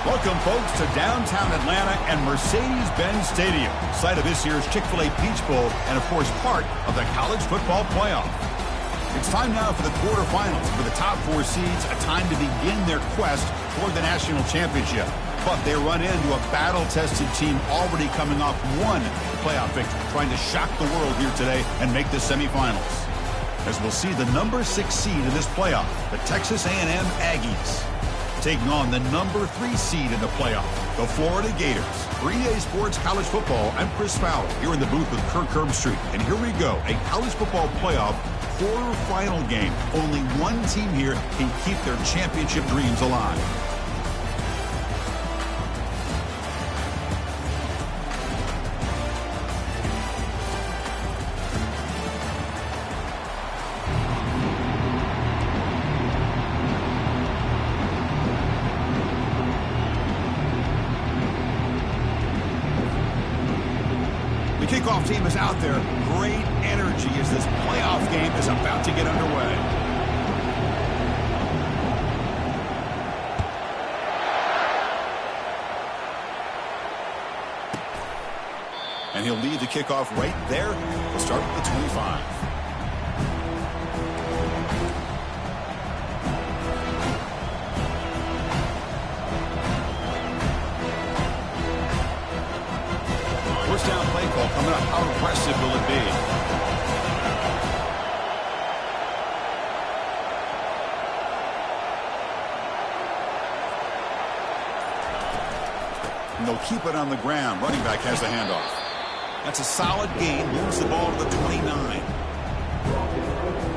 Welcome, folks, to downtown Atlanta and Mercedes-Benz Stadium, site of this year's Chick-fil-A Peach Bowl and, of course, part of the college football playoff. It's time now for the quarterfinals. For the top four seeds, a time to begin their quest toward the national championship. But they run into a battle-tested team already coming off one playoff victory, trying to shock the world here today and make the semifinals. As we'll see the number 6 seed in this playoff, the Texas A&M Aggies, taking on the number 3 seed in the playoff, the Florida Gators. For EA Sports College Football, I'm Chris Fowler, here in the booth with Kirk Herbstreit. And here we go, a college football playoff quarterfinal game. Only one team here can keep their championship dreams alive. The kickoff team is out there. Great energy as this playoff game is about to get underway. And he'll lead the kickoff right there. We'll start with the 25. First down play call coming up. How aggressive will it be? And they'll keep it on the ground. Running back has the handoff. That's a solid gain. Moves the ball to the 29.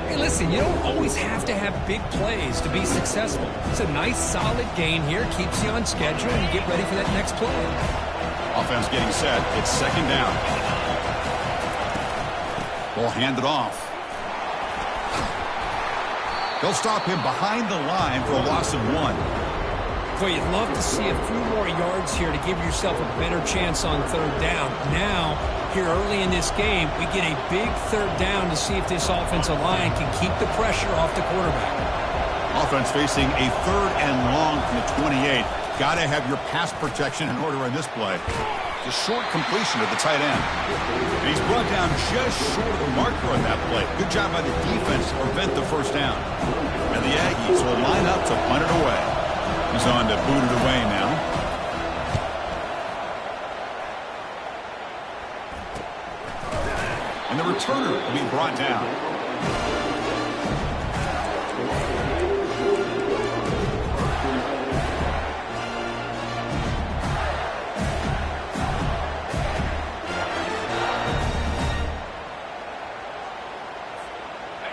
Hey, listen, you don't always have to have big plays to be successful. It's a nice, solid gain here. Keeps you on schedule, and you get ready for that next play. Offense getting set. It's second down. Ball handed off. They'll stop him behind the line for a loss of 1. Boy, you'd love to see a few more yards here to give yourself a better chance on third down. Now, here early in this game, we get a big third down to see if this offensive line can keep the pressure off the quarterback. Offense facing a third and long from the 28. Got to have your pass protection in order in this play. The short completion to the tight end. And he's brought down just short of the marker on that play. Good job by the defense to prevent the first down. And the Aggies will line up to punt it away. He's on to boot it away now. And the returner will be brought down.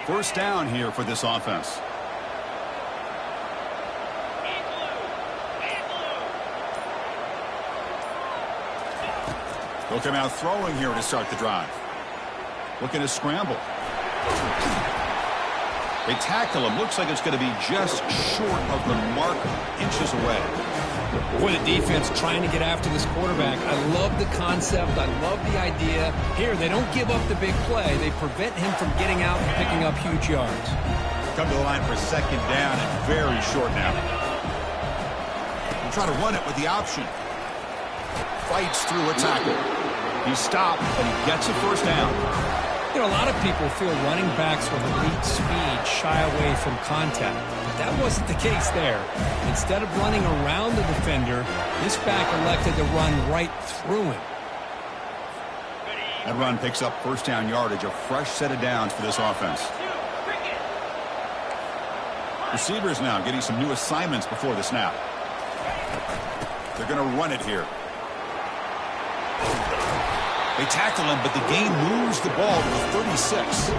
First down here for this offense. They'll come out throwing here to start the drive. Looking to scramble. They tackle him. Looks like it's going to be just short of the mark, inches away. Boy, the defense trying to get after this quarterback. I love the concept. I love the idea. Here, they don't give up the big play. They prevent him from getting out and picking up huge yards. Come to the line for second down and very short now. They'll try to run it with the option. Fights through a tackle. He's stopped, but he gets a first down. You know, a lot of people feel running backs with elite speed shy away from contact. But that wasn't the case there. Instead of running around the defender, this back elected to run right through him. That run picks up first down yardage, a fresh set of downs for this offense. Receivers now getting some new assignments before the snap. They're going to run it here. They tackle him, but the gain moves the ball to the 36.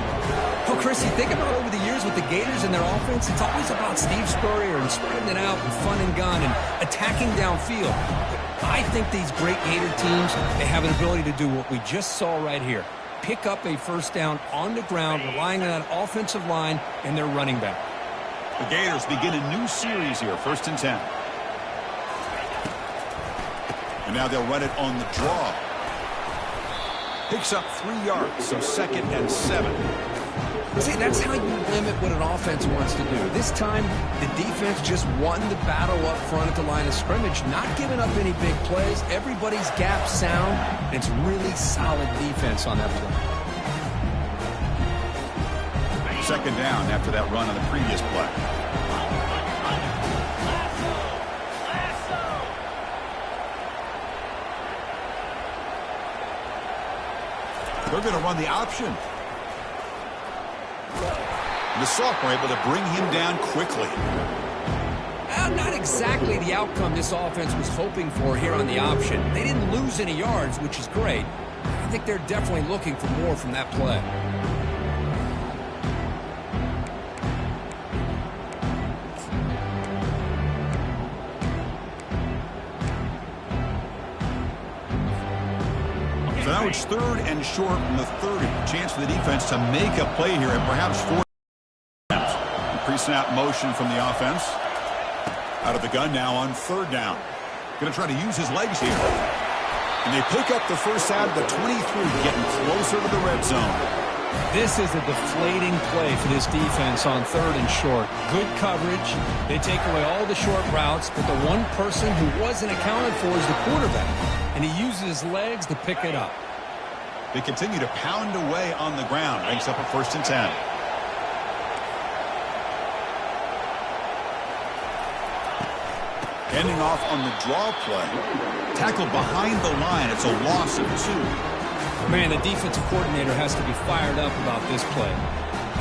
Oh, Chris, you think about over the years with the Gators and their offense, it's always about Steve Spurrier and spreading it out and fun and gun and attacking downfield. I think these great Gator teams, they have an ability to do what we just saw right here. Pick up a first down on the ground, relying on that offensive line and their running back. The Gators begin a new series here, 1st and 10. And now they'll run it on the draw. Picks up 3 yards, so 2nd and 7. See, that's how you limit what an offense wants to do. This time, the defense just won the battle up front at the line of scrimmage, not giving up any big plays. Everybody's gap sound, and it's really solid defense on that play. Second down after that run on the previous play. They're going to run the option. The sophomore able to bring him down quickly. Not exactly the outcome this offense was hoping for here on the option. They didn't lose any yards, which is great. I think they're definitely looking for more from that play. So now it's third and short from the 30. Chance for the defense to make a play here at perhaps 4. Pre-snap motion from the offense. Out of the gun now on third down. Going to try to use his legs here. And they pick up the first out of the 23, getting closer to the red zone. This is a deflating play for this defense on third and short. Good coverage. They take away all the short routes, but the one person who wasn't accounted for is the quarterback. And he uses his legs to pick it up. They continue to pound away on the ground. Makes up a 1st and 10. Ending off on the draw play. Tackled behind the line. It's a loss of 2. Man, the defensive coordinator has to be fired up about this play.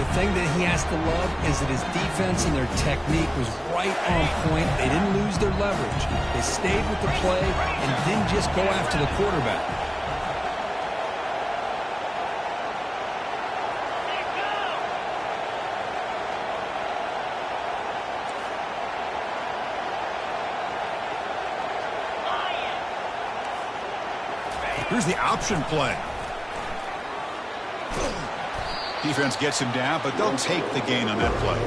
The thing that he has to love is that his defense and their technique was right on point. They didn't lose their leverage. They stayed with the play and didn't just go after the quarterback. Here's the option play. Defense gets him down, but they'll take the gain on that play.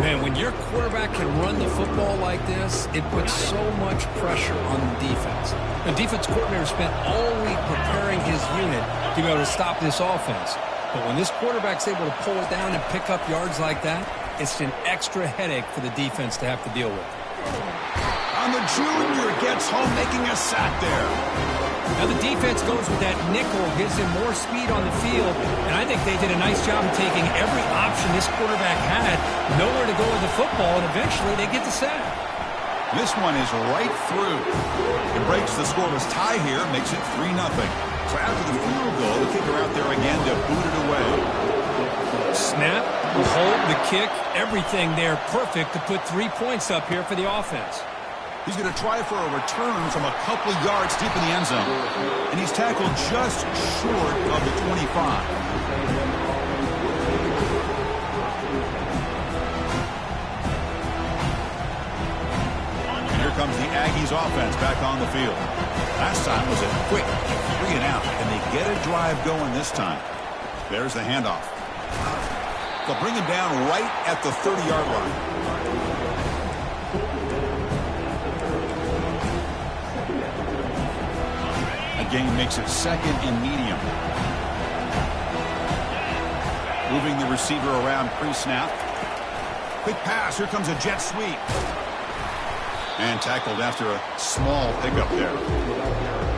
Man, when your quarterback can run the football like this, it puts so much pressure on the defense. The defense coordinator spent all week preparing his unit to be able to stop this offense. But when this quarterback's able to pull it down and pick up yards like that, it's an extra headache for the defense to have to deal with. On the junior, gets home making a sack there. Now the defense goes with that nickel, gives him more speed on the field, and I think they did a nice job of taking every option this quarterback had, nowhere to go with the football, and eventually they get the sack. This one is right through. It breaks the scoreless tie here, makes it 3-0. So after the field goal, the kicker out there again to boot it away. Snap, the hold, the kick, everything there perfect to put 3 points up here for the offense. He's going to try for a return from a couple yards deep in the end zone. And he's tackled just short of the 25. And here comes the Aggies offense back on the field. Last time was a quick 3 and out, and they get a drive going this time. There's the handoff. They'll bring him down right at the 30-yard line. Gain makes it 2nd and medium. Moving the receiver around pre-snap. Quick pass. Here comes a jet sweep. And tackled after a small pickup there.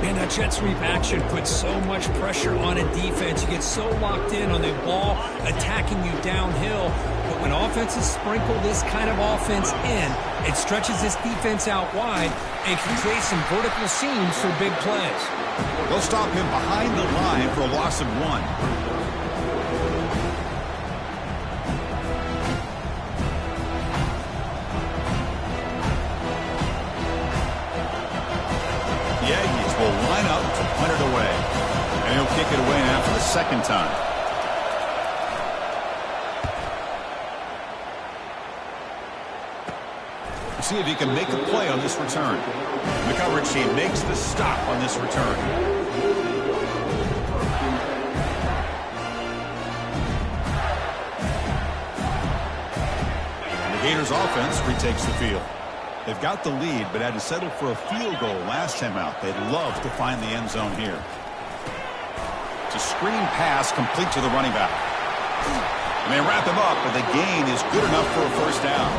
Man, that jet sweep action puts so much pressure on a defense. You get so locked in on the ball attacking you downhill. But when offenses sprinkle this kind of offense in, it stretches this defense out wide and can create some vertical seams for big plays. They'll stop him behind the line for a loss of 1. The Aggies will line up to punt it away. And he'll kick it away now for the 2nd time. See if he can make a play on this return. The coverage team makes the stop on this return. And the Gators offense retakes the field. They've got the lead, but had to settle for a field goal last time out. They'd love to find the end zone here. It's a screen pass complete to the running back. And they wrap him up, but the gain is good enough for a first down.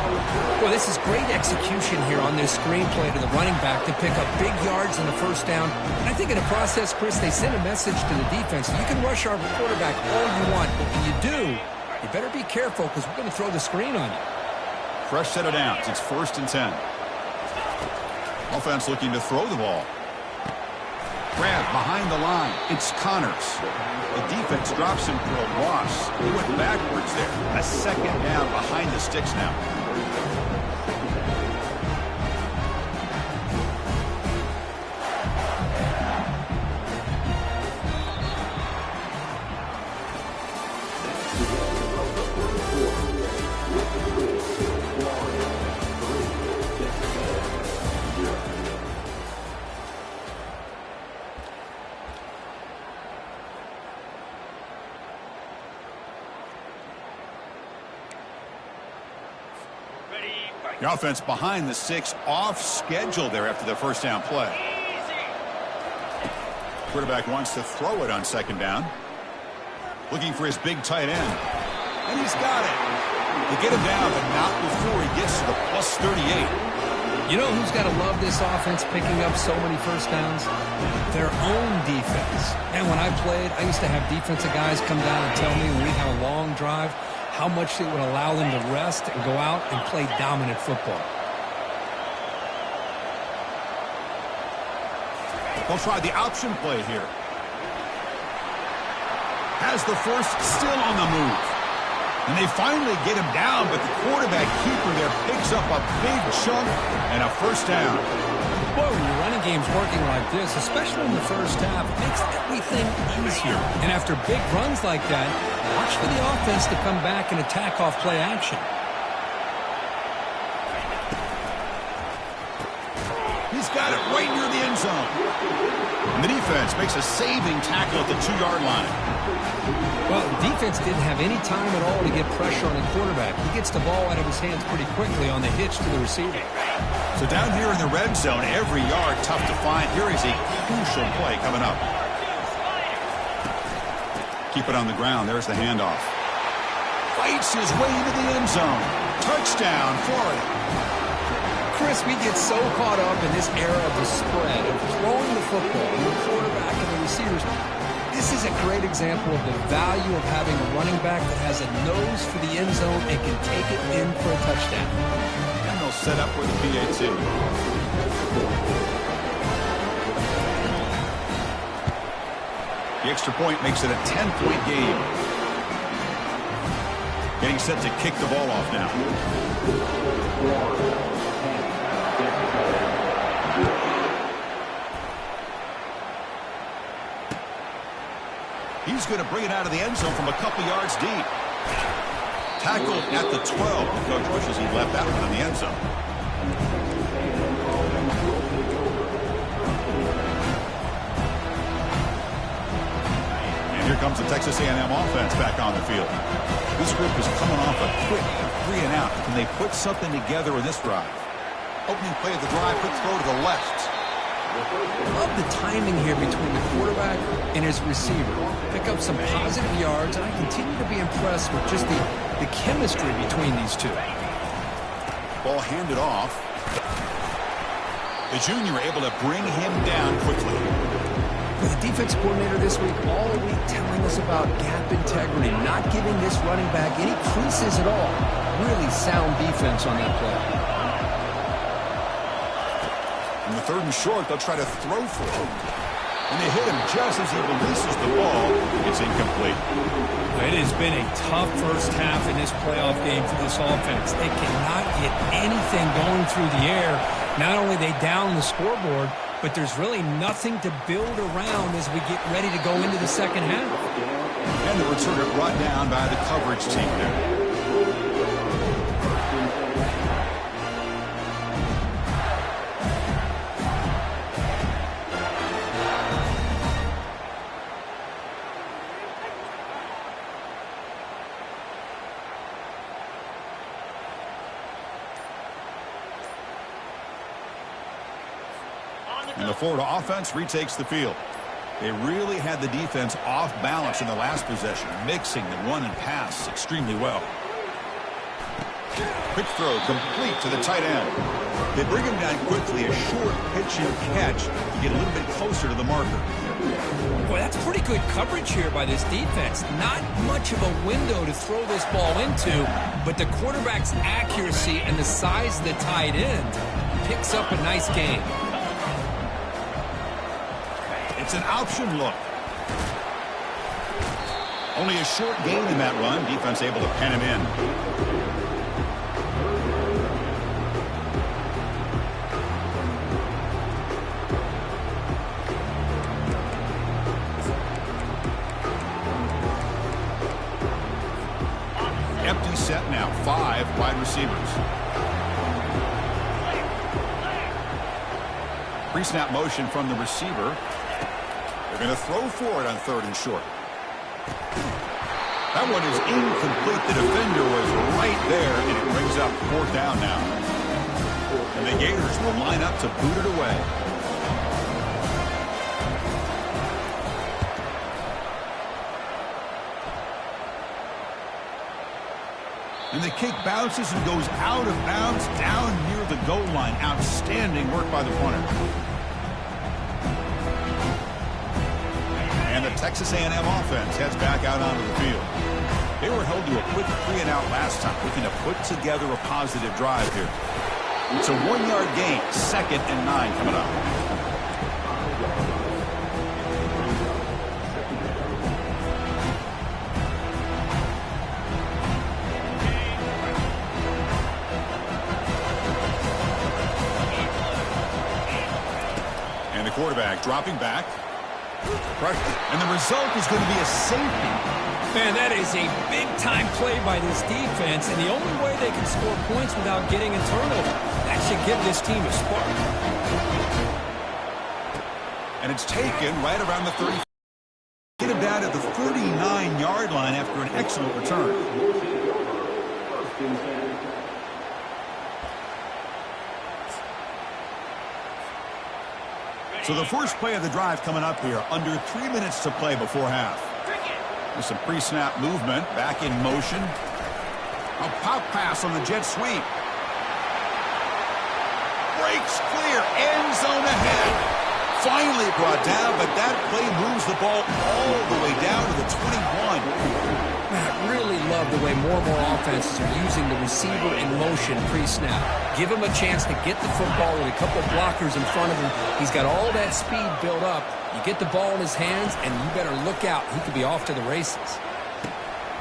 Well, this is great execution here on this screenplay to the running back to pick up big yards in the first down. And I think in the process, Chris, they send a message to the defense. You can rush our quarterback all you want, but when you do, you better be careful because we're going to throw the screen on you. Fresh set of downs. It's 1st and 10. Offense looking to throw the ball. Grab behind the line. It's Connors. The defense drops him for a loss. He went backwards there. A second down behind the sticks now. The offense behind the 6, off schedule there after the first down play. Quarterback wants to throw it on 2nd down. Looking for his big tight end. And he's got it. They get him down, but not before he gets to the plus 38. You know who's got to love this offense picking up so many first downs? Their own defense. And when I played, I used to have defensive guys come down and tell me when we had a long drive, how much it would allow them to rest and go out and play dominant football. They'll try the option play here. Has the first, still on the move. And they finally get him down, but the quarterback keeper there picks up a big chunk and a first down. Boy, when your running game's working like this, especially in the first half, it makes everything easier. And after big runs like that, watch for the offense to come back and attack off play action. He's got it right near the end zone. And the defense makes a saving tackle at the 2-yard line. Well, the defense didn't have any time at all to get pressure on the quarterback. He gets the ball out of his hands pretty quickly on the hitch to the receiver. So down here in the red zone, every yard tough to find. Here is a crucial play coming up. Keep it on the ground. There's the handoff. Fights his way into the end zone. Touchdown, Florida. Chris, we get so caught up in this era of the spread, of throwing the football, and the quarterback and the receivers. This is a great example of the value of having a running back that has a nose for the end zone and can take it in for a touchdown. And they'll set up with a PAT. The extra point makes it a 10-point game. Getting set to kick the ball off now. He's going to bring it out of the end zone from a couple yards deep. Tackled at the 12. The coach wishes he left that one in the end zone. And here comes the Texas A&M offense back on the field. This group is coming off a quick 3-and-out. Can they put something together in this drive? Opening play of the drive, quick throw to the left. Love the timing here between the quarterback and his receiver. Pick up some positive yards, and I continue to be impressed with just the chemistry between these two. Ball handed off. The junior able to bring him down quickly. With the defense coordinator this week all week telling us about gap integrity, not giving this running back any creases at all. Really sound defense on that play. In the 3rd and short, they'll try to throw for him. And they hit him just as he releases the ball. It's incomplete. It has been a tough first half in this playoff game for this offense. They cannot get anything going through the air. Not only are they down the scoreboard, but there's really nothing to build around as we get ready to go into the second half. And the returner brought down by the coverage team there. And the Florida offense retakes the field. They really had the defense off balance in the last possession, mixing the run and pass extremely well. Quick throw complete to the tight end. They bring him down quickly, a short pitch and catch to get a little bit closer to the marker. Boy, that's pretty good coverage here by this defense. Not much of a window to throw this ball into, but the quarterback's accuracy and the size of the tight end picks up a nice gain. It's an option look. Only a short gain in that run. Defense able to pen him in. Empty set now. 5 wide receivers. Pre-snap motion from the receiver. They're going to throw for it on 3rd and short. That one is incomplete. The defender was right there, and it brings up 4th down now. And the Gators will line up to boot it away. And the kick bounces and goes out of bounds down near the goal line. Outstanding work by the punter. And the Texas A&M offense heads back out onto the field. They were held to a quick 3-and-out last time, looking to put together a positive drive here. It's a 1-yard gain, 2nd and 9 coming up. And the quarterback dropping back. And the result is going to be a safety. Man, that is a big-time play by this defense, and the only way they can score points without getting a turnover. That should give this team a spark. And it's taken right around the 30. Get him down at the 39-yard line after an excellent return. So the first play of the drive coming up here, under 3 minutes to play before half. With some pre-snap movement, back in motion. A pop pass on the jet sweep. Breaks clear, end zone ahead. Finally brought down, but that play moves the ball all the way down to the 21. I really love the way more and more offenses are using the receiver in motion pre-snap. Give him a chance to get the football with a couple blockers in front of him. He's got all that speed built up. You get the ball in his hands, and you better look out. He could be off to the races.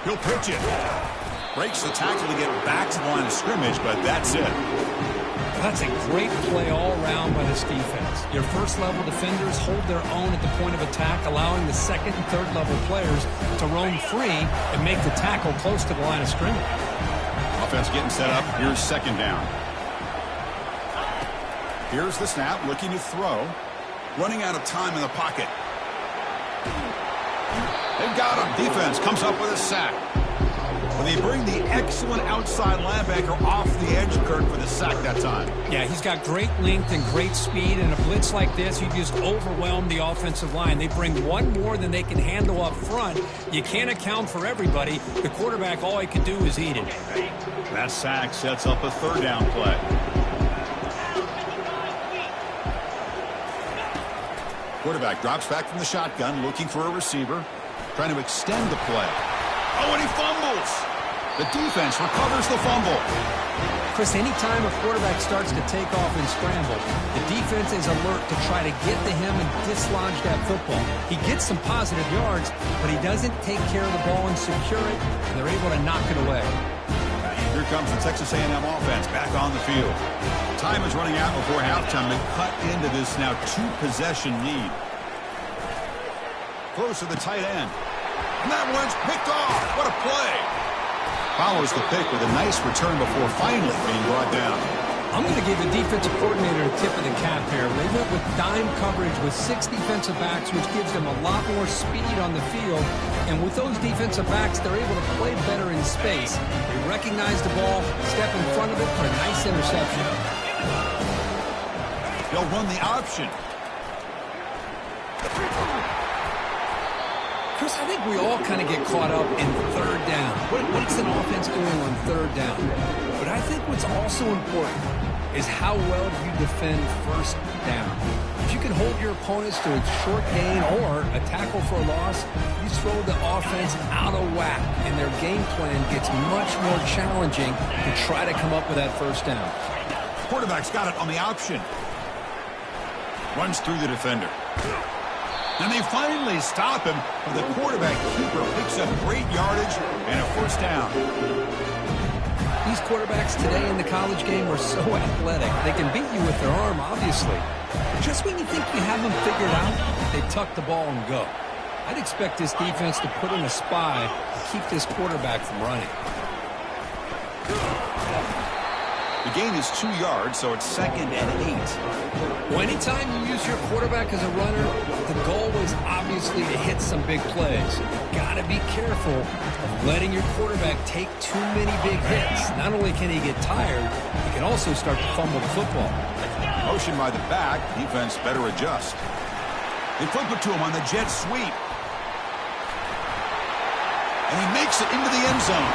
He'll pitch it. Breaks the tackle to get back to the line of scrimmage, but that's it. That's a great play all around by this defense. Your first-level defenders hold their own at the point of attack, allowing the second and third-level players to roam free and make the tackle close to the line of scrimmage. Offense getting set up. Here's 2nd down. Here's the snap, looking to throw. Running out of time in the pocket. They've got him. Defense comes up with a sack. When they bring the excellent outside linebacker off the edge, Kurt, for the sack that time. Yeah, he's got great length and great speed, and a blitz like this, you just overwhelm the offensive line. They bring one more than they can handle up front. You can't account for everybody. The quarterback, all he can do is eat it. That sack sets up a 3rd down play. Quarterback drops back from the shotgun, looking for a receiver, trying to extend the play. Oh, and he fumbles. The defense recovers the fumble. Chris, anytime a quarterback starts to take off and scramble, the defense is alert to try to get to him and dislodge that football. He gets some positive yards, but he doesn't take care of the ball and secure it, and they're able to knock it away. Here comes the Texas A&M offense back on the field. Time is running out before halftime to cut into this now 2-possession lead. Close to the tight end. And that one's picked off. What a play. Follows the pick with a nice return before finally being brought down. I'm going to give the defensive coordinator a tip of the cap here. They went with dime coverage with 6 defensive backs, which gives them a lot more speed on the field. And with those defensive backs, they're able to play better in space. They recognize the ball, step in front of it for a nice interception. They'll run the option. Chris, I think we all kind of get caught up in third down. What's an offense doing on third down? But I think what's also important is how well you defend first down. If you can hold your opponents to a short gain or a tackle for a loss, you throw the offense out of whack, and their game plan gets much more challenging to try to come up with that first down. Quarterback's got it on the option. Runs through the defender. And they finally stop him, but the quarterback keeper picks up great yardage and a first down. These quarterbacks today in the college game are so athletic. They can beat you with their arm, obviously. But just when you think you have them figured out, they tuck the ball and go. I'd expect this defense to put in a spy to keep this quarterback from running. The gain is 2 yards, so it's 2nd and 8. Well, anytime you use your quarterback as a runner, the goal is obviously to hit some big plays. Got to be careful of letting your quarterback take too many big hits. Not only can he get tired, he can also start to fumble the football. Motion by the back. Defense better adjust. They flip it to him on the jet sweep. And he makes it into the end zone.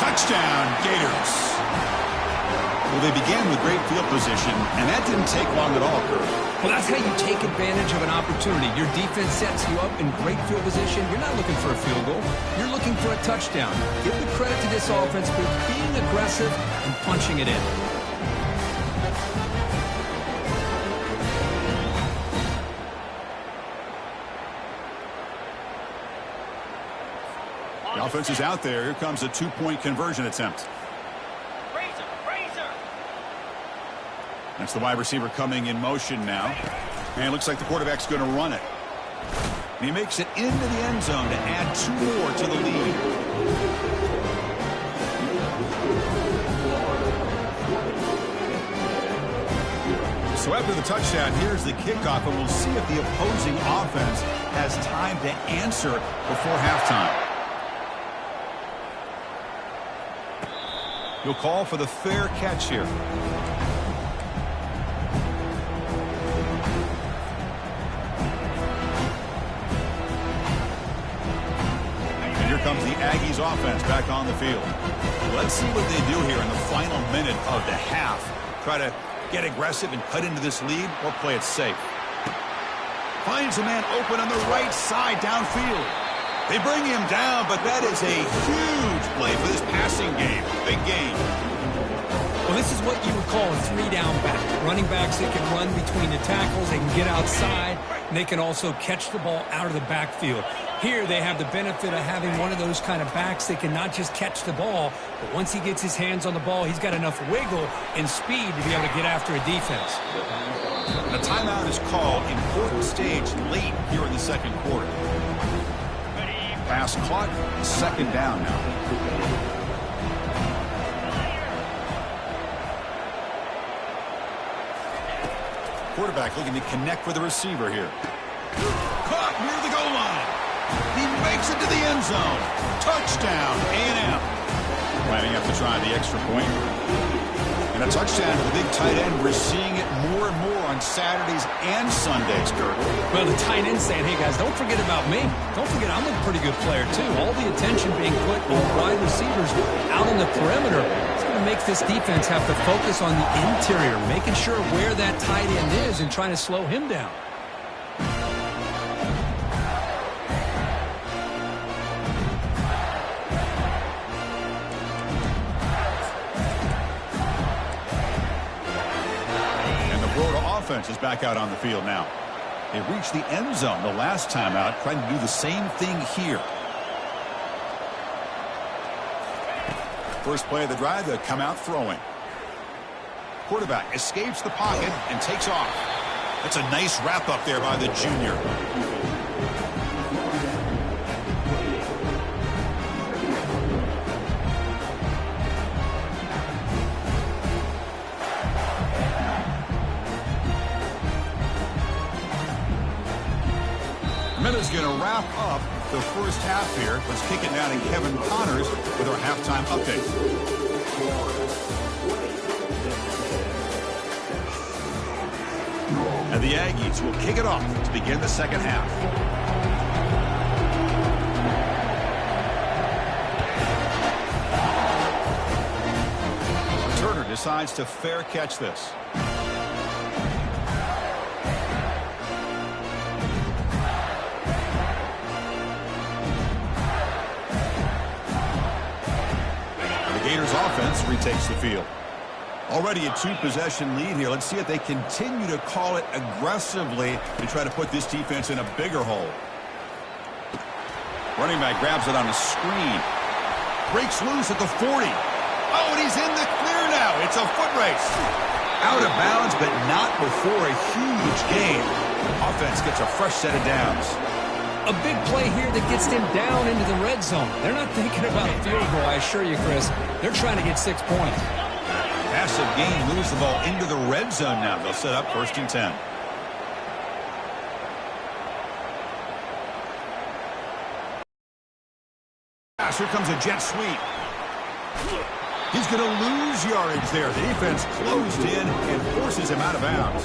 Touchdown, Gators. Well, they began with great field position, and that didn't take long at all, Kurt. Well, that's how you take advantage of an opportunity. Your defense sets you up in great field position. You're not looking for a field goal. You're looking for a touchdown. Give the credit to this offense for being aggressive and punching it in. The offense is out there. Here comes a 2-point conversion attempt. That's the wide receiver coming in motion now. And it looks like the quarterback's going to run it. And he makes it into the end zone to add 2 more to the lead. So after the touchdown, here's the kickoff, and we'll see if the opposing offense has time to answer before halftime. You'll call for the fair catch here. Comes the Aggies offense back on the field. Let's see what they do here in the final minute of the half. Try to get aggressive and cut into this lead, or play it safe. Finds a man open on the right side downfield. They bring him down, but that is a huge play for this passing game. Big game. Well, this is what you would call a 3-down back. Running backs that can run between the tackles, they can get outside, and they can also catch the ball out of the backfield. Here they have the benefit of having one of those kind of backs that can not just catch the ball, but once he gets his hands on the ball, he's got enough wiggle and speed to be able to get after a defense. A timeout is called. Important stage late here in the second quarter. Pass caught. 2nd down now. Quarterback looking to connect with the receiver here. Caught near the goal line. He makes it to the end zone. Touchdown, A&M. Planning up to try the extra point. And a touchdown to the big tight end. We're seeing it more and more on Saturdays and Sundays, Kurt. Well, the tight end saying, hey, guys, don't forget about me. Don't forget I'm a pretty good player, too. All the attention being put on wide receivers out on the perimeter. It's going to make this defense have to focus on the interior, making sure where that tight end is and trying to slow him down. Offense is back out on the field now. They reached the end zone the last time out, trying to do the same thing here. First play of the drive, they'll come out throwing. Quarterback escapes the pocket and takes off. That's a nice wrap up there by the junior. Minutes going to wrap up the first half here. Let's kick it down to Kevin Connors with our halftime update. And the Aggies will kick it off to begin the second half. returner decides to fair catch this. The Gators offense retakes the field. Already a 2-possession lead here. Let's see if they continue to call it aggressively and try to put this defense in a bigger hole. Running back grabs it on a screen. Breaks loose at the 40. Oh, and he's in the clear now. It's a foot race. Out of bounds, but not before a huge gain. Offense gets a fresh set of downs. A big play here that gets them down into the red zone. They're not thinking about a field goal, I assure you, Chris. They're trying to get 6 points. Passive gain moves the ball into the red zone now. They'll set up 1st and 10. Here comes a jet sweep. He's going to lose yardage there. The defense closed in and forces him out of bounds.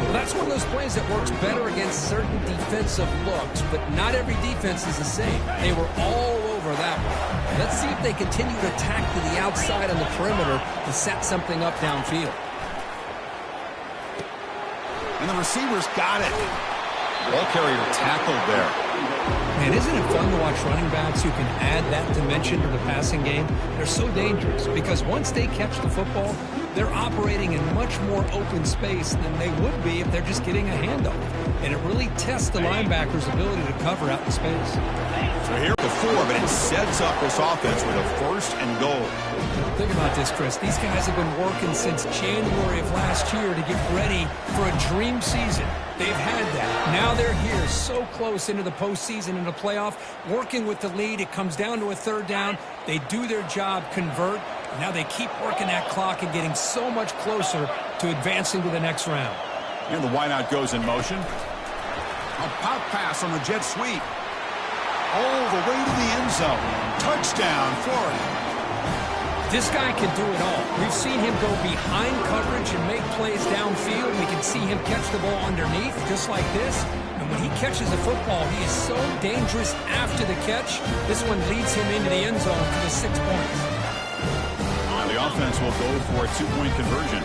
Well, that's one of those plays that works better against certain defensive looks, but not every defense is the same. They were all over that one. Let's see if they continue to attack to the outside on the perimeter to set something up downfield. And the receivers got it. Ball carrier tackled there. Man, isn't it fun to watch running backs who can add that dimension to the passing game? They're so dangerous because once they catch the football, they're operating in much more open space than they would be if they're just getting a handoff. And it really tests the linebacker's ability to cover out the space. So here the 4, but it sets up this offense with a 1st and goal. Think about this, Chris. These guys have been working since January of last year to get ready for a dream season. They've had that. Now they're here so close into the postseason and the playoff, working with the lead. It comes down to a 3rd down. They do their job, convert. And now they keep working that clock and getting so much closer to advancing to the next round. And the wideout goes in motion. A pop pass on the jet sweep. All the way to the end zone. Touchdown, Florida. This guy can do it all. We've seen him go behind coverage and make plays downfield. We can see him catch the ball underneath, just like this. And when he catches the football, he is so dangerous after the catch. This one leads him into the end zone for the 6 points. Now the offense will go for a 2-point conversion.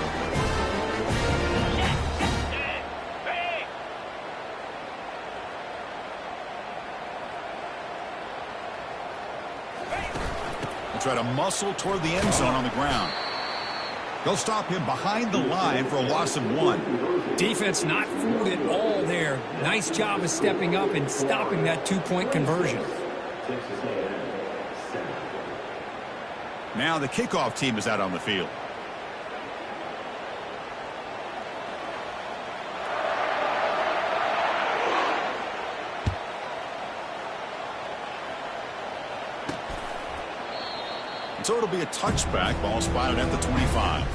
Try to muscle toward the end zone on the ground. They'll stop him behind the line for a loss of 1. Defense not fooled at all there. Nice job of stepping up and stopping that 2-point conversion. Now the kickoff team is out on the field. So it'll be a touchback. Ball spotted at the 25.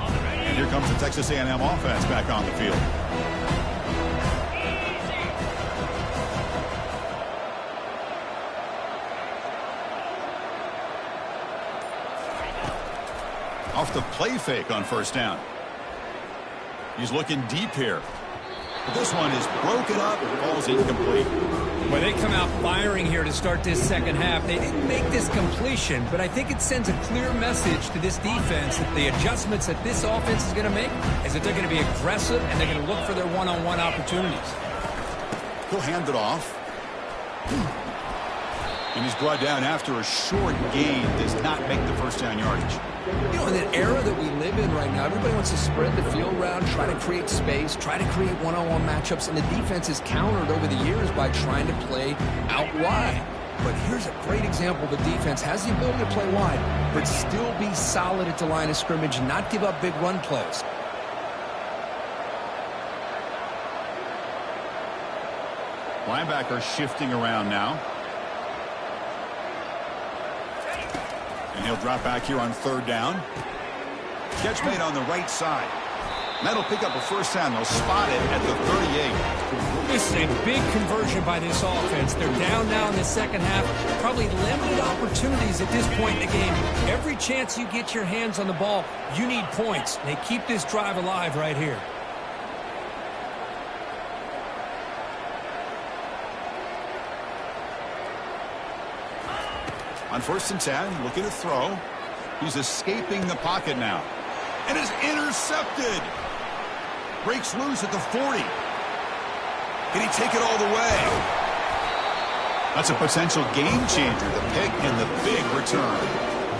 And here comes the Texas A&M offense back on the field. Off the play fake on 1st down. He's looking deep here. But this one is broken up and falls incomplete. Well, they come out firing here to start this second half. They didn't make this completion, but I think it sends a clear message to this defense that the adjustments that this offense is going to make is that they're going to be aggressive and they're going to look for their one-on-one opportunities. He'll hand it off. And he's brought down after a short gain. Does not make the 1st down yardage. You know, in the era that we live in right now, everybody wants to spread the field around, try to create space, try to create one-on-one matchups, and the defense is countered over the years by trying to play out wide. But here's a great example. The defense has the ability to play wide, but still be solid at the line of scrimmage and not give up big run plays. Linebacker shifting around now. And he'll drop back here on 3rd down. Catch made on the right side. That'll pick up a 1st down. They'll spot it at the 38. This is a big conversion by this offense. They're down now in the second half. Probably limited opportunities at this point in the game. Every chance you get your hands on the ball, you need points. They keep this drive alive right here. On 1st and 10, looking to throw. He's escaping the pocket now. And is intercepted. Breaks loose at the 40. Can he take it all the way? That's a potential game changer, the pick and the big return.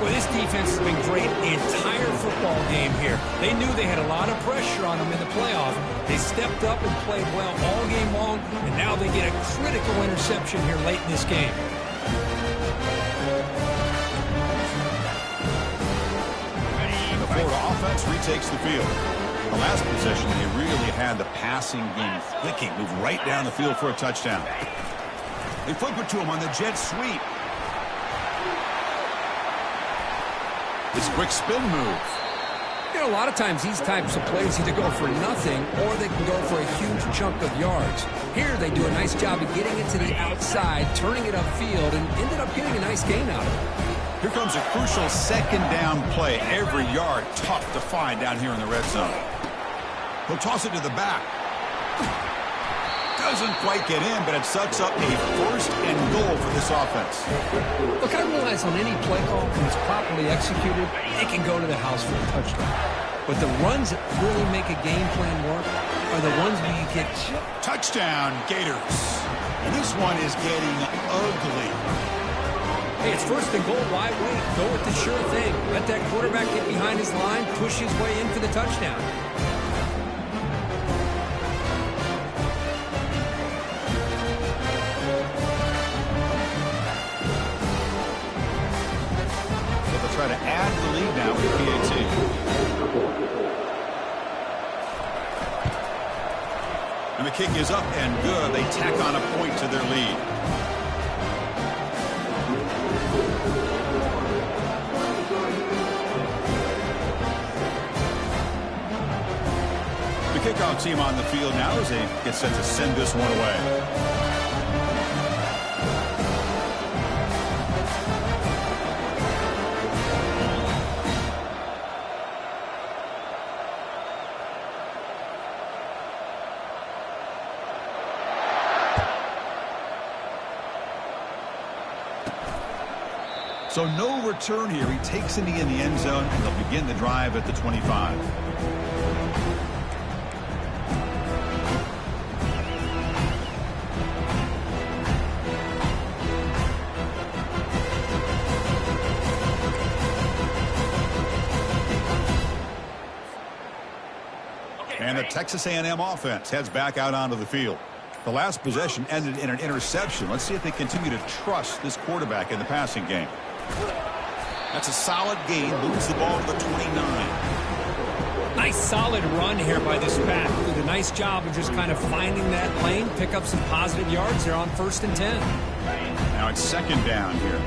Well, this defense has been great the entire football game here. They knew they had a lot of pressure on them in the playoff. They stepped up and played well all game long, and now they get a critical interception here late in this game. And the Florida offense retakes the field. The last possession, they really had the passing game clicking. Move right down the field for a touchdown. They flip it to him on the jet sweep. This quick spin move. You know, a lot of times these types of plays either go for nothing or they can go for a huge chunk of yards. Here they do a nice job of getting it to the outside, turning it upfield, and ended up getting a nice gain out of it. Here comes a crucial second down play. Every yard tough to find down here in the red zone. He'll toss it to the back. Doesn't quite get in, but it sets up a 1st and goal for this offense. Look, I realize on any play call, when it's properly executed, it can go to the house for a touchdown. But the runs that really make a game plan work are the ones where you get... Touchdown, Gators. And this one is getting ugly. Hey, it's 1st and goal. Why wait? Go with the sure thing. Let that quarterback get behind his line, push his way in for the touchdown. Try to add the lead now with the PAT. And the kick is up and good. They tack on a point to their lead. The kickoff team on the field now as they get set to send this one away. So no return here. He takes it in the end zone, and they'll begin the drive at the 25. And the Texas A&M offense heads back out onto the field. The last possession ended in an interception. Let's see if they continue to trust this quarterback in the passing game. That's a solid gain. Moves the ball to the 29. Nice solid run here by this back. Did a nice job of just kind of finding that lane, pick up some positive yards there on 1st and 10. Now it's 2nd down here.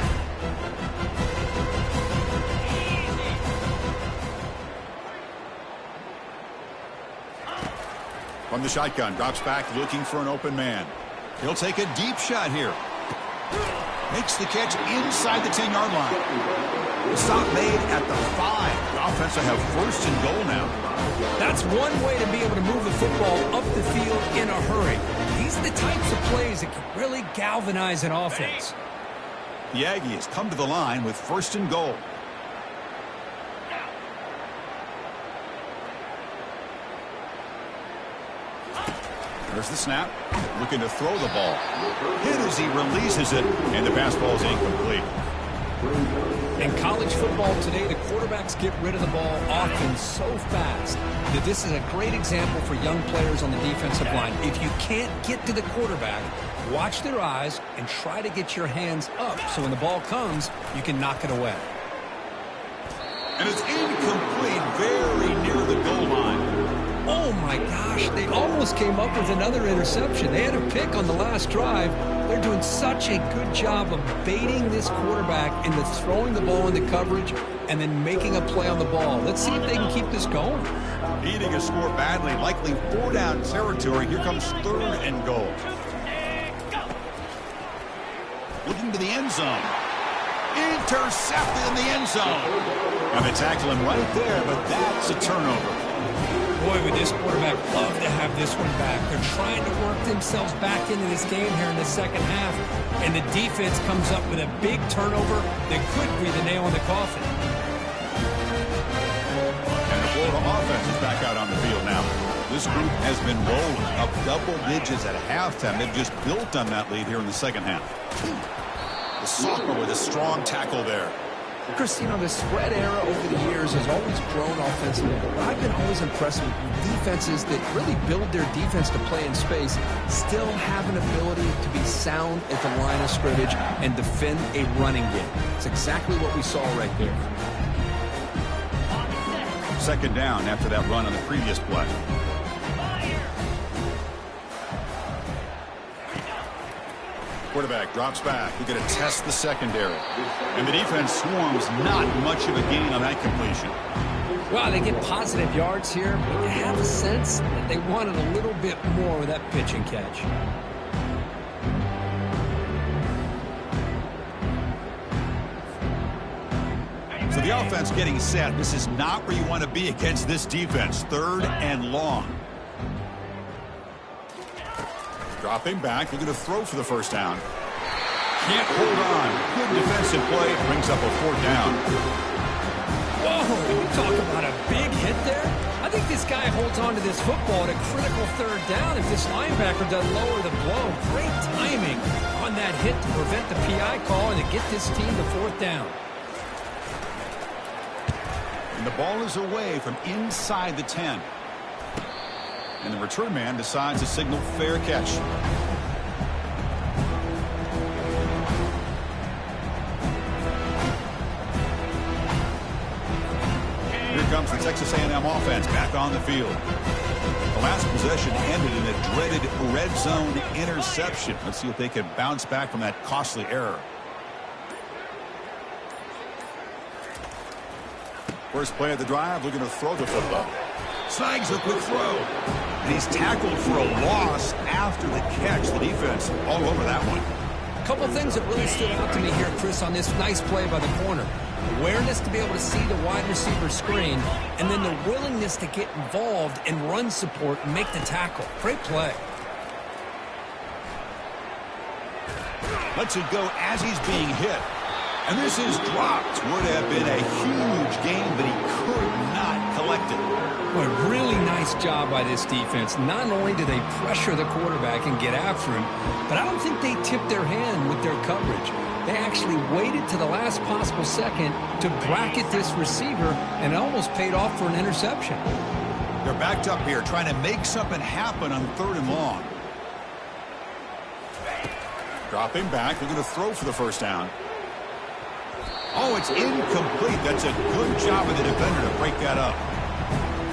From the shotgun, drops back looking for an open man. He'll take a deep shot here. Makes the catch inside the 10-yard line. The stop made at the 5. The offense will have 1st and goal now. That's one way to be able to move the football up the field in a hurry. These are the types of plays that can really galvanize an offense. The Aggies come to the line with 1st and goal. There's the snap. Looking to throw the ball. Hit as he releases it, and the pass ball is incomplete. In college football today, the quarterbacks get rid of the ball often so fast that this is a great example for young players on the defensive line. If you can't get to the quarterback, watch their eyes and try to get your hands up so when the ball comes, you can knock it away. And it's incomplete, very near the goal line. Oh, my gosh, they almost came up with another interception. They had a pick on the last drive. They're doing such a good job of baiting this quarterback into throwing the ball into coverage and then making a play on the ball. Let's see if they can keep this going. Needing a score badly, likely 4-down territory. Here comes 3rd and goal. Looking to the end zone. Intercepted in the end zone. And they tackle him right there, but that's a turnover. Boy, would this quarterback love to have this one back. They're trying to work themselves back into this game here in the second half, and the defense comes up with a big turnover that could be the nail in the coffin. And the Florida offense is back out on the field now. This group has been rolling up double digits at halftime. They've just built on that lead here in the second half. The sophomore with a strong tackle there. Chris, the spread era over the years has always grown offensively, but I've been always impressed with defenses that really build their defense to play in space, still have an ability to be sound at the line of scrimmage and defend a running game. It's exactly what we saw right there. Second down after that run on the previous play. Quarterback drops back. We're going to test the secondary. And the defense swarms not much of a gain on that completion. Well, they get positive yards here, but you have a sense that they wanted a little bit more with that pitch and catch. So the offense getting set. This is not where you want to be against this defense. Third and long. Dropping back, looking to throw for the first down. Can't hold on. Good defensive play. Brings up a fourth down. Whoa, you talk about a big hit there. I think this guy holds on to this football at a critical third down if this linebacker doesn't lower the blow. Great timing on that hit to prevent the PI call and to get this team to fourth down. And the ball is away from inside the 10. And the return man decides to signal fair catch. Here comes the Texas A&M offense back on the field. The last possession ended in a dreaded red zone interception. Let's see if they can bounce back from that costly error. First play of the drive, looking to throw the football. Snags a quick throw. And he's tackled for a loss after the catch. The defense all over that one. A couple things that really stood out to me here, Chris, on this nice play by the corner. Awareness to be able to see the wide receiver screen, and then the willingness to get involved and run support and make the tackle. Great play. Lets it go as he's being hit. And this is dropped. Would have been a huge gain, but he could not collect it. Boy, really nice job by this defense. Not only do they pressure the quarterback and get after him, but I don't think they tipped their hand with their coverage. They actually waited to the last possible second to bracket this receiver, and it almost paid off for an interception. They're backed up here trying to make something happen on third and long. Dropping back, looking to throw for the first down. Oh, it's incomplete. That's a good job of the defender to break that up.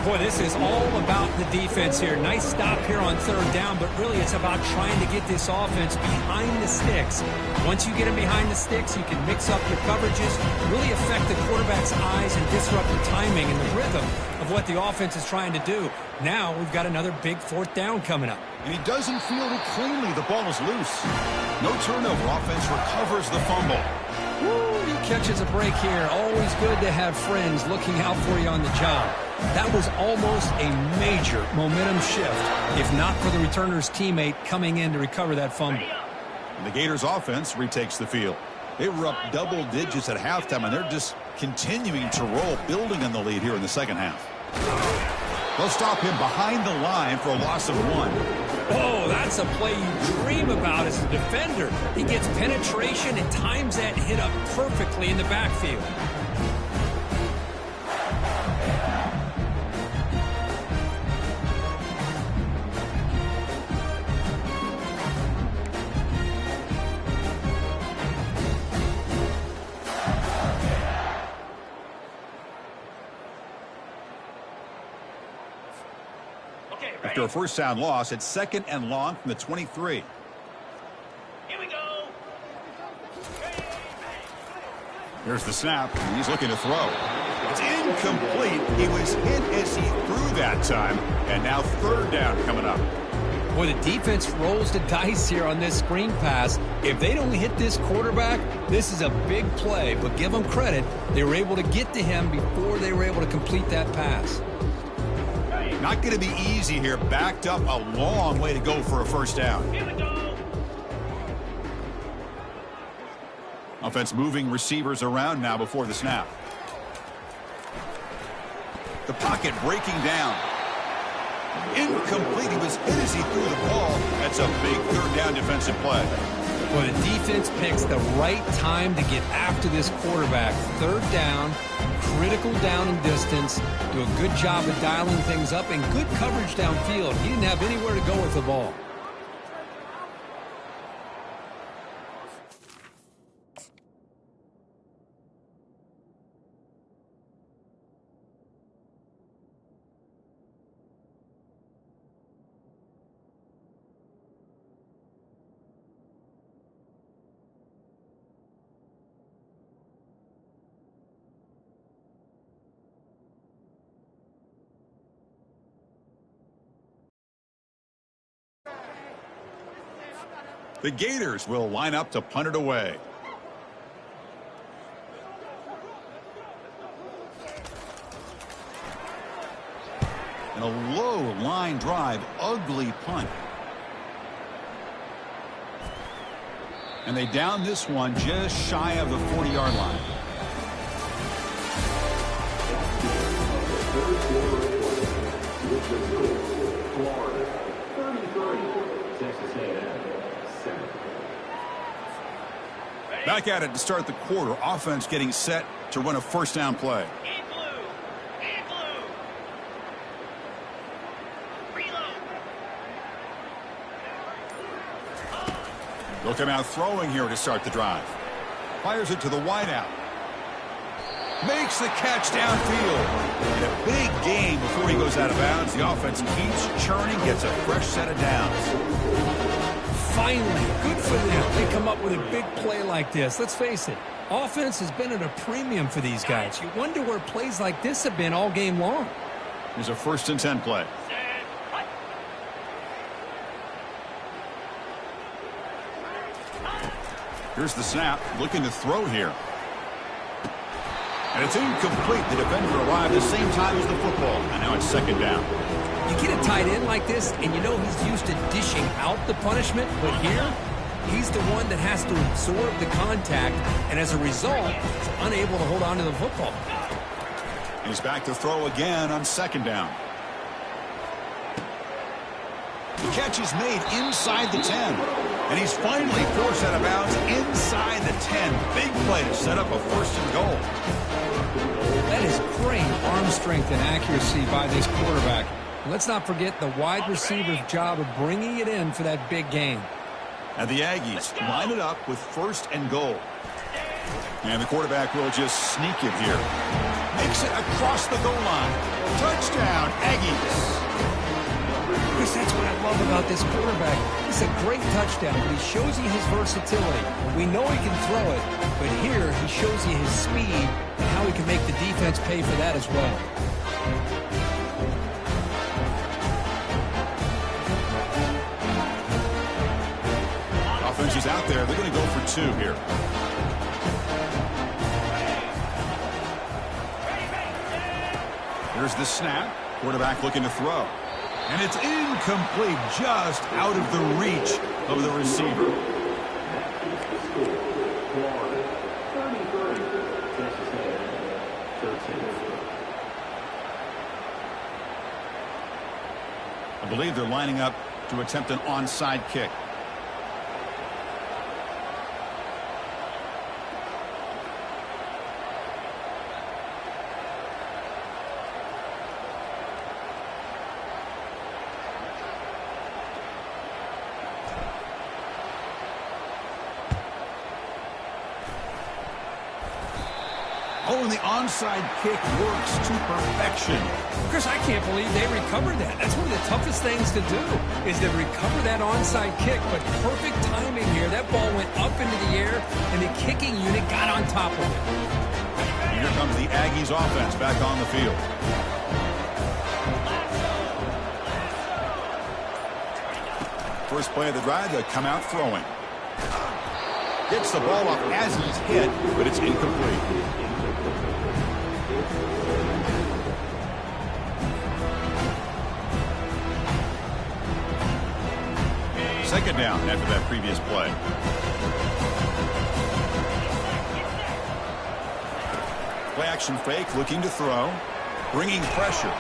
Boy, this is all about the defense here. Nice stop here on third down, but really it's about trying to get this offense behind the sticks. Once you get them behind the sticks, you can mix up your coverages, really affect the quarterback's eyes and disrupt the timing and the rhythm of what the offense is trying to do. Now we've got another big fourth down coming up. And he doesn't field it cleanly. The ball is loose. No turnover. Offense recovers the fumble. Woo, he catches a break here. Always good to have friends looking out for you on the job. That was almost a major momentum shift, if not for the returner's teammate coming in to recover that fumble. And the Gators offense retakes the field. They were up double digits at halftime, and they're just continuing to roll, building on the lead here in the second half. They'll stop him behind the line for a loss of 1. Oh, that's a play you dream about as a defender. He gets penetration and times that hit up perfectly in the backfield. After a first down loss, it's second and long from the 23. Here we go. Here's the snap. And he's looking to throw. It's incomplete. He was hit as he threw that time. And now third down coming up. Boy, the defense rolls the dice here on this screen pass. If they don't hit this quarterback, this is a big play. But give them credit. They were able to get to him before they were able to complete that pass. Not going to be easy here. Backed up a long way to go for a first down. Here we go. Offense moving receivers around now before the snap. The pocket breaking down. Incomplete. He was hit as he threw the ball. That's a big third down defensive play. Well, the defense picks the right time to get after this quarterback. Third down, critical down and distance. Do a good job of dialing things up and good coverage downfield. He didn't have anywhere to go with the ball. The Gators will line up to punt it away. And a low line drive, ugly punt. And they down this one just shy of the 40-yard line. Back at it to start the quarter. Offense getting set to run a first down play. In blue. In blue. Reload. They'll come out throwing here to start the drive. Fires it to the wideout. Makes the catch downfield. And a big gain before he goes out of bounds. The offense keeps churning, gets a fresh set of downs. Finally, good for them. They come up with a big play like this. Let's face it, offense has been at a premium for these guys. You wonder where plays like this have been all game long. Here's a 1st and 10 play. Set. Cut. Here's the snap, looking to throw here. And it's incomplete. The defender arrived the same time as the football. And now it's 2nd down. You get a tight end like this, and you know he's used to dishing out the punishment, but here, he's the one that has to absorb the contact, and as a result, he's unable to hold on to the football. He's back to throw again on 2nd down. The catch is made inside the 10. And he's finally forced out of bounds inside the 10. Big play to set up a 1st and goal. That is great arm strength and accuracy by this quarterback. Let's not forget the wide receiver's job of bringing it in for that big game. And the Aggies line it up with 1st and goal. And the quarterback will just sneak it here. Makes it across the goal line. Touchdown, Aggies. Chris, that's what I love about this quarterback. It's a great touchdown, but he shows you his versatility. We know he can throw it, but here he shows you his speed and how he can make the defense pay for that as well. Offense is out there. They're going to go for 2 here. Here's the snap. Quarterback looking to throw. And it's incomplete, just out of the reach of the receiver. I believe they're lining up to attempt an onside kick. Oh, and the onside kick works to perfection. Chris, I can't believe they recovered that. That's one of the toughest things to do, is to recover that onside kick. But perfect timing here. That ball went up into the air, and the kicking unit got on top of it. And here comes the Aggies offense back on the field. First play of the drive, they come out throwing. Gets the ball up as he's hit, but it's incomplete. second down after that previous play. Play action fake, looking to throw. Bringing pressure.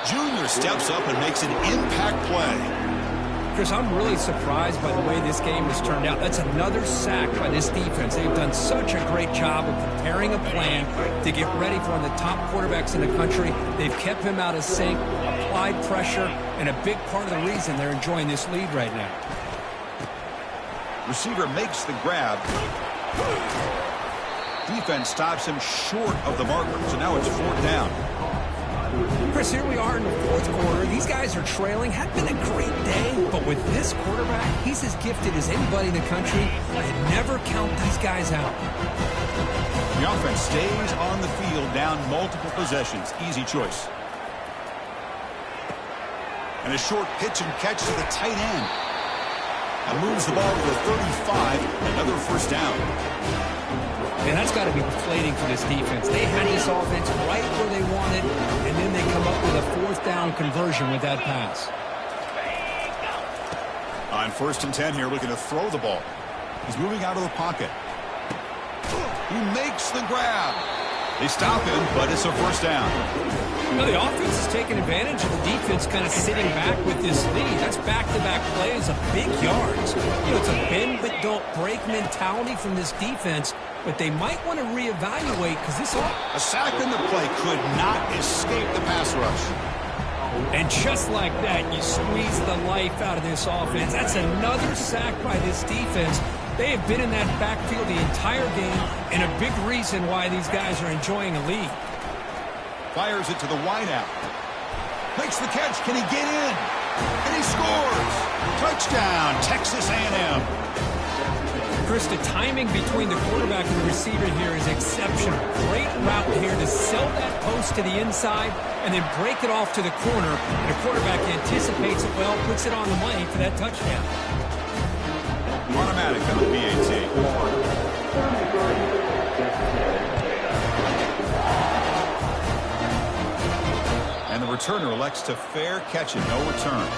Junior steps up and makes an impact play. Chris, I'm really surprised by the way this game has turned out. That's another sack by this defense. They've done such a great job of preparing a plan to get ready for one of the top quarterbacks in the country. They've kept him out of sync, applied pressure, and a big part of the reason they're enjoying this lead right now. Receiver makes the grab. Defense stops him short of the marker, so now it's fourth down. Chris, here we are in the fourth quarter. These guys are trailing. Had been a great day, but with this quarterback, he's as gifted as anybody in the country. I never count these guys out. The offense stays on the field, down multiple possessions. Easy choice. And a short pitch and catch to the tight end. And moves the ball to the 35. Another first down. And that's got to be deflating for this defense. They had this offense right where they wanted, and then they come up with a fourth down conversion with that pass. On 1st and 10 here, looking to throw the ball. He's moving out of the pocket. He makes the grab. They stop him, but it's a first down. You know, the offense is taking advantage of the defense kind of sitting back with this lead. That's back-to-back plays of big yards. You know, it's a bend but don't break mentality from this defense, but they might want to reevaluate because this... A sack in the play could not escape the pass rush. And just like that, you squeeze the life out of this offense. That's another sack by this defense. They have been in that backfield the entire game, and a big reason why these guys are enjoying a lead. Fires it to the wideout. Makes the catch. Can he get in? And he scores. Touchdown, Texas A&M. Chris, the timing between the quarterback and the receiver here is exceptional. Great route here to sell that post to the inside and then break it off to the corner. And the quarterback anticipates it well, puts it on the money for that touchdown. Automatic on the PAT. And the returner elects to fair catch it, no return.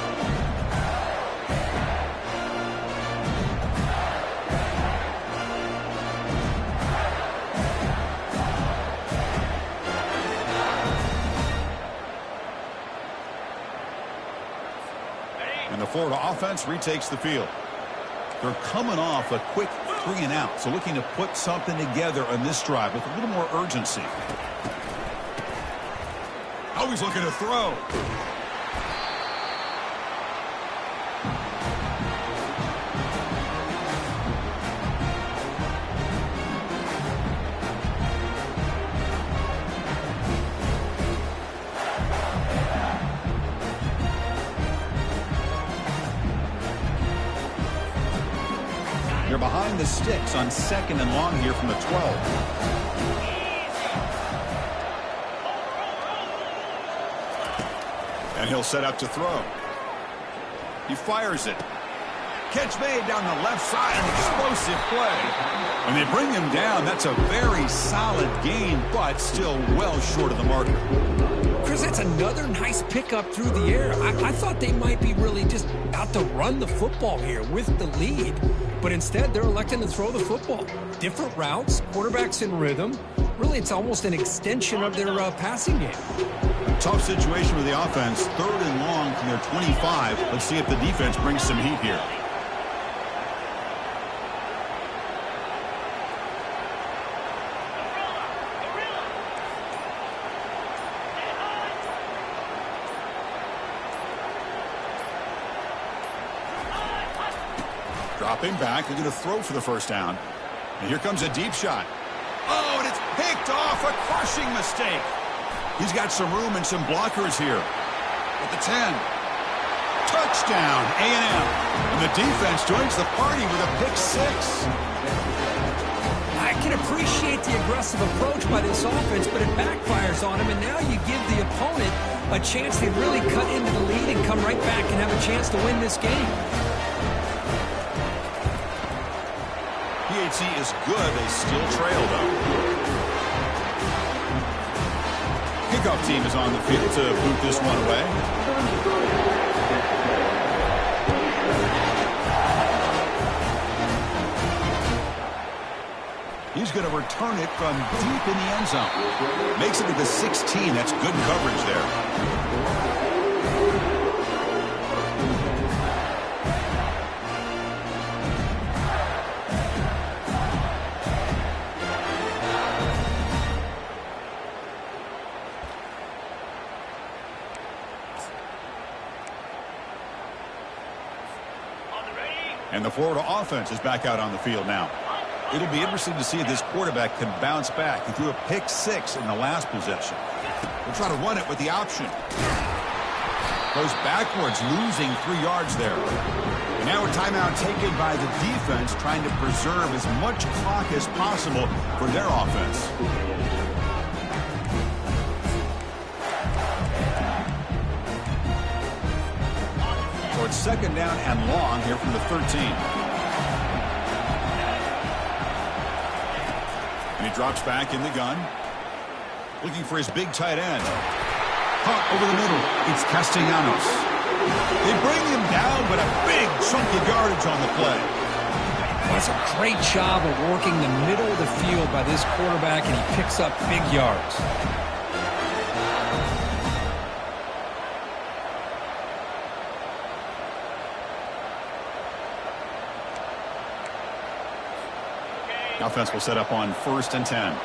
And the Florida offense retakes the field. They're coming off a quick 3-and-out, so looking to put something together on this drive with a little more urgency. Always looking to throw. They're behind the sticks on 2nd and long here from the 12. And he'll set up to throw. He fires it. Catch made down the left side, an explosive play. When they bring him down, that's a very solid gain, but still well short of the marker. Chris, that's another nice pickup through the air. I thought they might be really just out to run the football here with the lead. But instead, they're electing to throw the football. Different routes, quarterbacks in rhythm. Really, it's almost an extension of their passing game. Tough situation with the offense. 3rd and long from their 25. Let's see if the defense brings some heat here. Dropping back, they're going to throw for the first down. And here comes a deep shot. Oh, and it's picked off, a crushing mistake. He's got some room and some blockers here. At the 10. Touchdown, A&M. And the defense joins the party with a pick 6. I can appreciate the aggressive approach by this offense, but it backfires on him, and now you give the opponent a chance to really cut into the lead and come right back and have a chance to win this game. PAT is good. They still trail, though. Kickoff team is on the field to boot this one away. He's going to return it from deep in the end zone. Makes it to the 16. That's good coverage there. And the Florida offense is back out on the field now. It'll be interesting to see if this quarterback can bounce back. He threw a pick-6 in the last possession. We'll try to run it with the option. Goes backwards, losing 3 yards there. And now a timeout taken by the defense, trying to preserve as much clock as possible for their offense. So it's 2nd down and long here from the 13. And he drops back in the gun. Looking for his big tight end. Caught over the middle. It's Castellanos. They bring him down, but a big chunk of yardage on the play. That's a great job of working the middle of the field by this quarterback, and he picks up big yards. Offense will set up on 1st and 10.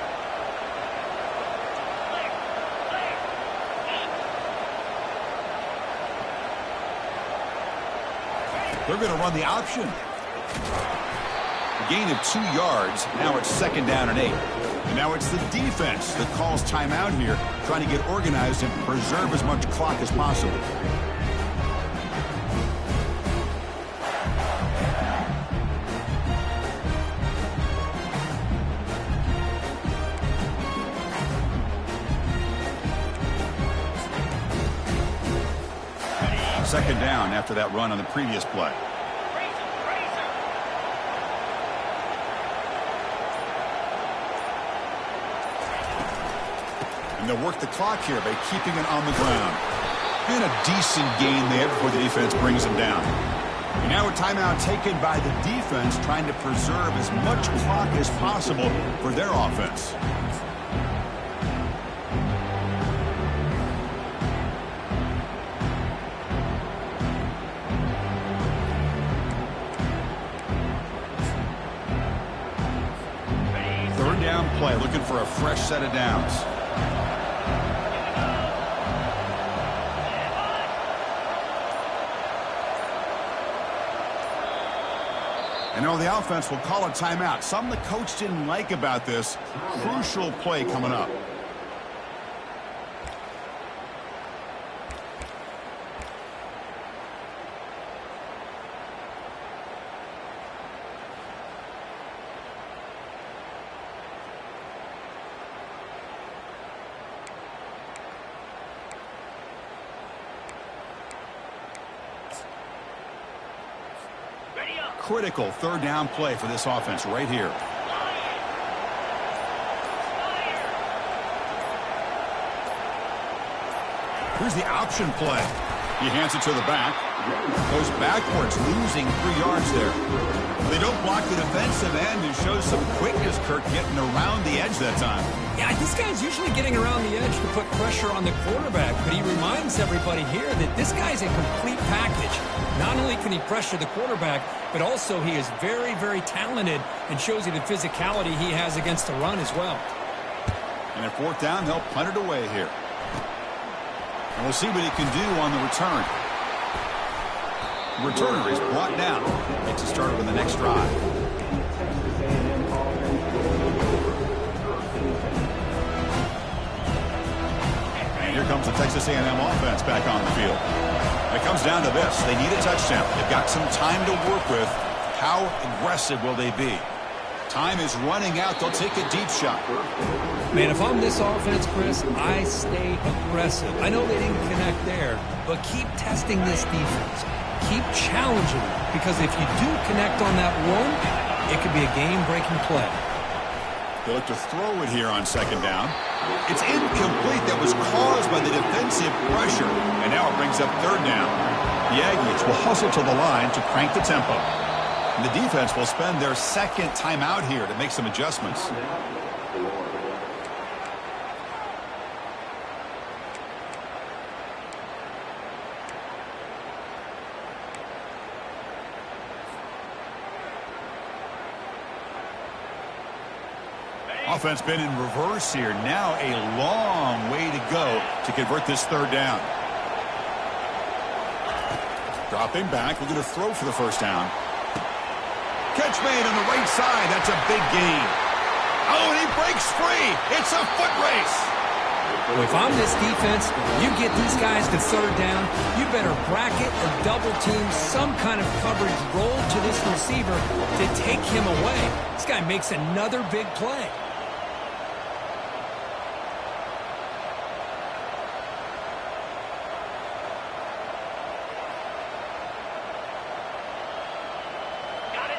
They're going to run the option. A gain of 2 yards. Now it's 2nd down and 8. And now it's the defense that calls timeout here, trying to get organized and preserve as much clock as possible. Second down after that run on the previous play. And they'll work the clock here by keeping it on the ground. And a decent gain there before the defense brings him down. And now a timeout taken by the defense, trying to preserve as much clock as possible for their offense. Play, looking for a fresh set of downs. And now the offense will call a timeout. Something the coach didn't like about this. Crucial play coming up. Critical 3rd down play for this offense right here. Here's the option play. He hands it to the back. Goes backwards, losing 3 yards there. They don't block the defensive end and shows some quickness, Kirk, getting around the edge that time. Yeah, this guy's usually getting around the edge to put pressure on the quarterback, but he reminds everybody here that this guy's a complete package. Not only can he pressure the quarterback, but also he is very, very talented and shows you the physicality he has against the run as well. And at 4th down, they'll punt it away here. And we'll see what he can do on the return. The returner is brought down. Makes it start with the next drive. And here comes the Texas A&M offense back on the field. And it comes down to this. They need a touchdown. They've got some time to work with. How aggressive will they be? Time is running out. They'll take a deep shot. Man, if I'm this offense, Chris, I stay aggressive. I know they didn't connect there, but keep testing this defense. Keep challenging them, because if you do connect on that one, it could be a game-breaking play. They look to throw it here on 2nd down. It's incomplete. That was caused by the defensive pressure. And now it brings up 3rd down. The Aggies will hustle to the line to crank the tempo. And the defense will spend their second timeout here to make some adjustments. Offense been in reverse here. Now a long way to go to convert this third down. Dropping back, looking to throw for the first down. Catch made on the right side. That's a big gain. Oh, and he breaks free. It's a foot race. Well, if I'm this defense, you get these guys to third down, you better bracket or double team some kind of coverage roll to this receiver to take him away. This guy makes another big play.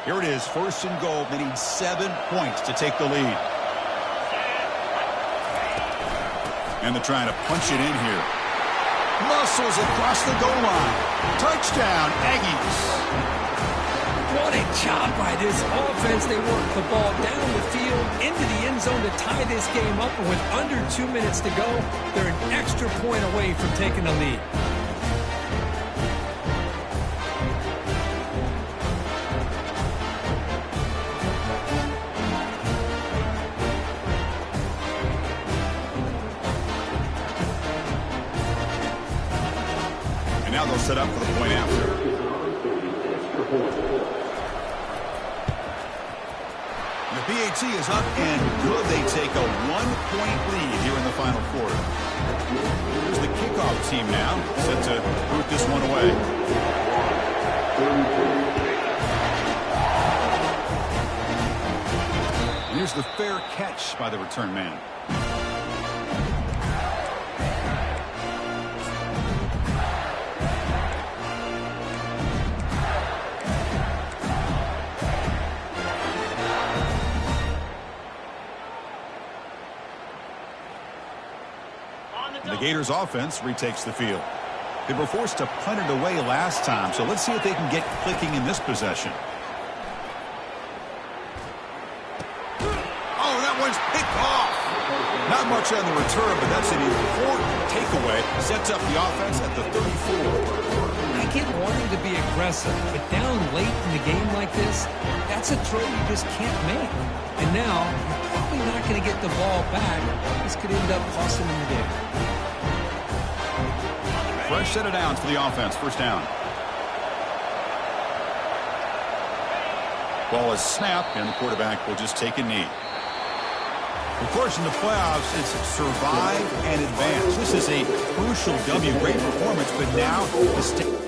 Here it is, first and goal. They need 7 points to take the lead. And they're trying to punch it in here. Muscles across the goal line. Touchdown, Aggies. What a job by this offense. They work the ball down the field into the end zone to tie this game up. And with under 2 minutes to go, they're an extra point away from taking the lead. Now they'll set up for the point after. The BAT is up and good. They take a 1-point lead here in the final quarter. Here's the kickoff team now, set to boot this one away. And here's the fair catch by the return man. The Gators offense retakes the field. They were forced to punt it away last time, so let's see if they can get clicking in this possession. Oh, that one's picked off. Not much on the return, but that's an important takeaway. Sets up the offense at the 34. I get wanting to be aggressive, but down late in the game like this, that's a throw you just can't make. And now, you're probably not going to get the ball back. This could end up costing them the game. Fresh set of downs for the offense. First down. Ball is snapped, and the quarterback will just take a knee. Of course, in the playoffs, it's survive and advance. This is a crucial W. Great performance, but now the